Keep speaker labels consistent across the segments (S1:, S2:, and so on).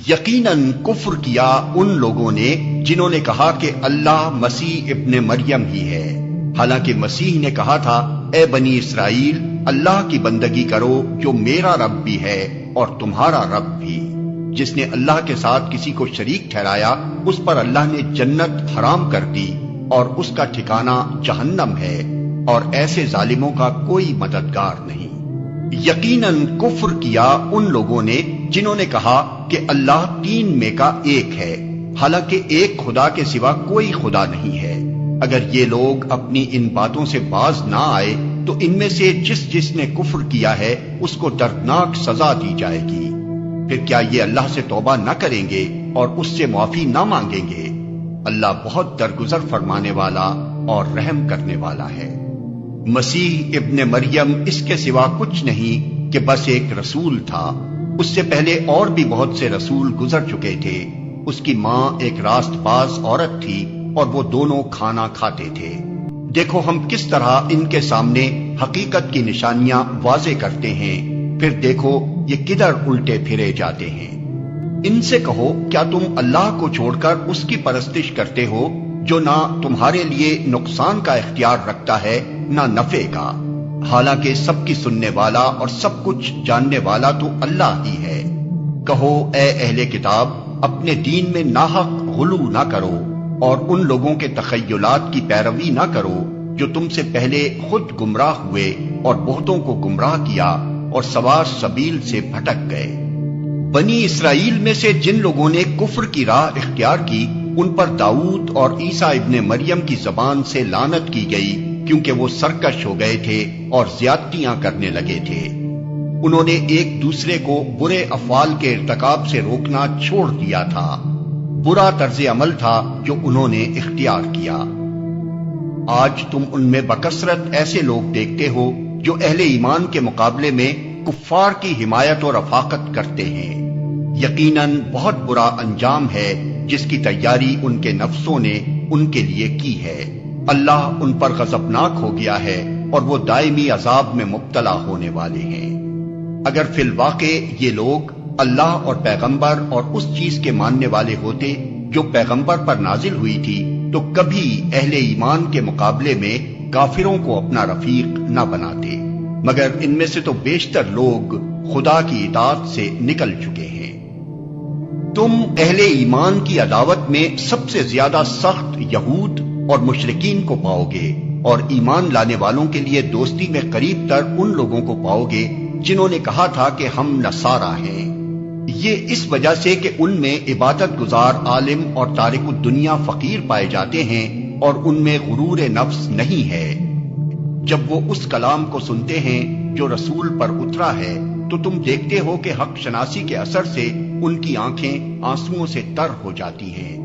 S1: یقیناً کفر کیا ان لوگوں نے جنہوں نے کہا کہ اللہ مسیح ابن مریم ہی ہے، حالانکہ مسیح نے کہا تھا اے بنی اسرائیل اللہ کی بندگی کرو جو میرا رب بھی ہے اور تمہارا رب بھی۔ جس نے اللہ کے ساتھ کسی کو شریک ٹھہرایا اس پر اللہ نے جنت حرام کر دی اور اس کا ٹھکانہ جہنم ہے، اور ایسے ظالموں کا کوئی مددگار نہیں۔ یقیناً کفر کیا ان لوگوں نے جنہوں نے کہا کہ اللہ تین میں کا ایک ہے، حالانکہ ایک خدا کے سوا کوئی خدا نہیں ہے۔ اگر یہ لوگ اپنی ان باتوں سے باز نہ آئے تو ان میں سے جس نے کفر کیا ہے اس کو دردناک سزا دی جائے گی۔ پھر کیا یہ اللہ سے توبہ نہ کریں گے اور اس سے معافی نہ مانگیں گے؟ اللہ بہت درگزر فرمانے والا اور رحم کرنے والا ہے۔ مسیح ابن مریم اس کے سوا کچھ نہیں کہ بس ایک رسول تھا۔ اس سے پہلے اور بھی بہت سے رسول گزر چکے تھے۔ اس کی ماں ایک راست باز عورت تھی اور وہ دونوں کھانا کھاتے تھے۔ دیکھو ہم کس طرح ان کے سامنے حقیقت کی نشانیاں واضح کرتے ہیں، پھر دیکھو یہ کدھر الٹے پھرے جاتے ہیں۔ ان سے کہو کیا تم اللہ کو چھوڑ کر اس کی پرستش کرتے ہو جو نہ تمہارے لیے نقصان کا اختیار رکھتا ہے نہ نفع کا، حالانکہ سب کی سننے والا اور سب کچھ جاننے والا تو اللہ ہی ہے۔ کہو اے اہل کتاب اپنے دین میں ناحق غلو نہ کرو اور ان لوگوں کے تخیلات کی پیروی نہ کرو جو تم سے پہلے خود گمراہ ہوئے اور بہتوں کو گمراہ کیا اور سوا سبیل سے بھٹک گئے۔ بنی اسرائیل میں سے جن لوگوں نے کفر کی راہ اختیار کی ان پر داؤد اور عیسیٰ ابن مریم کی زبان سے لعنت کی گئی، کیونکہ وہ سرکش ہو گئے تھے اور زیادتیاں کرنے لگے تھے۔ انہوں نے ایک دوسرے کو برے افعال کے ارتکاب سے روکنا چھوڑ دیا تھا۔ برا طرز عمل تھا جو انہوں نے اختیار کیا۔ آج تم ان میں بکثرت ایسے لوگ دیکھتے ہو جو اہل ایمان کے مقابلے میں کفار کی حمایت اور رفاقت کرتے ہیں۔ یقیناً بہت برا انجام ہے جس کی تیاری ان کے نفسوں نے ان کے لیے کی ہے۔ اللہ ان پر غضبناک ہو گیا ہے اور وہ دائمی عذاب میں مبتلا ہونے والے ہیں۔ اگر فی الواقع یہ لوگ اللہ اور پیغمبر اور اس چیز کے ماننے والے ہوتے جو پیغمبر پر نازل ہوئی تھی تو کبھی اہل ایمان کے مقابلے میں کافروں کو اپنا رفیق نہ بناتے، مگر ان میں سے تو بیشتر لوگ خدا کی اطاعت سے نکل چکے ہیں۔ تم اہل ایمان کی عداوت میں سب سے زیادہ سخت یہود اور مشرکین کو پاؤ گے، اور ایمان لانے والوں کے لیے دوستی میں قریب تر ان لوگوں کو پاؤ گے جنہوں نے کہا تھا کہ ہم نصارہ ہیں۔ یہ اس وجہ سے کہ ان میں عبادت گزار عالم اور تارک الدنیا فقیر پائے جاتے ہیں اور ان میں غرور نفس نہیں ہے۔ جب وہ اس کلام کو سنتے ہیں جو رسول پر اترا ہے تو تم دیکھتے ہو کہ حق شناسی کے اثر سے ان کی آنکھیں آنسوؤں سے تر ہو جاتی ہیں۔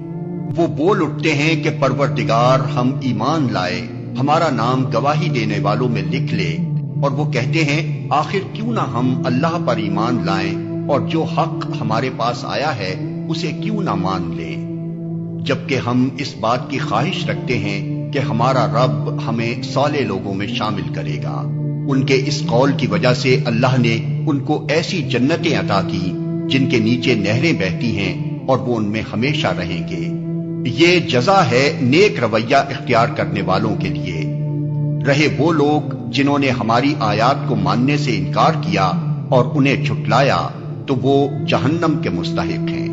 S1: وہ بول اٹھتے ہیں کہ پروردگار ہم ایمان لائے، ہمارا نام گواہی دینے والوں میں لکھ لے، اور وہ کہتے ہیں آخر کیوں نہ ہم اللہ پر ایمان لائیں اور جو حق ہمارے پاس آیا ہے اسے کیوں نہ مان لیں، جبکہ ہم اس بات کی خواہش رکھتے ہیں کہ ہمارا رب ہمیں صالح لوگوں میں شامل کرے گا۔ ان کے اس قول کی وجہ سے اللہ نے ان کو ایسی جنتیں عطا کی جن کے نیچے نہریں بہتی ہیں اور وہ ان میں ہمیشہ رہیں گے۔ یہ جزا ہے نیک رویہ اختیار کرنے والوں کے لیے۔ رہے وہ لوگ جنہوں نے ہماری آیات کو ماننے سے انکار کیا اور انہیں جھٹلایا تو وہ جہنم کے مستحق ہیں۔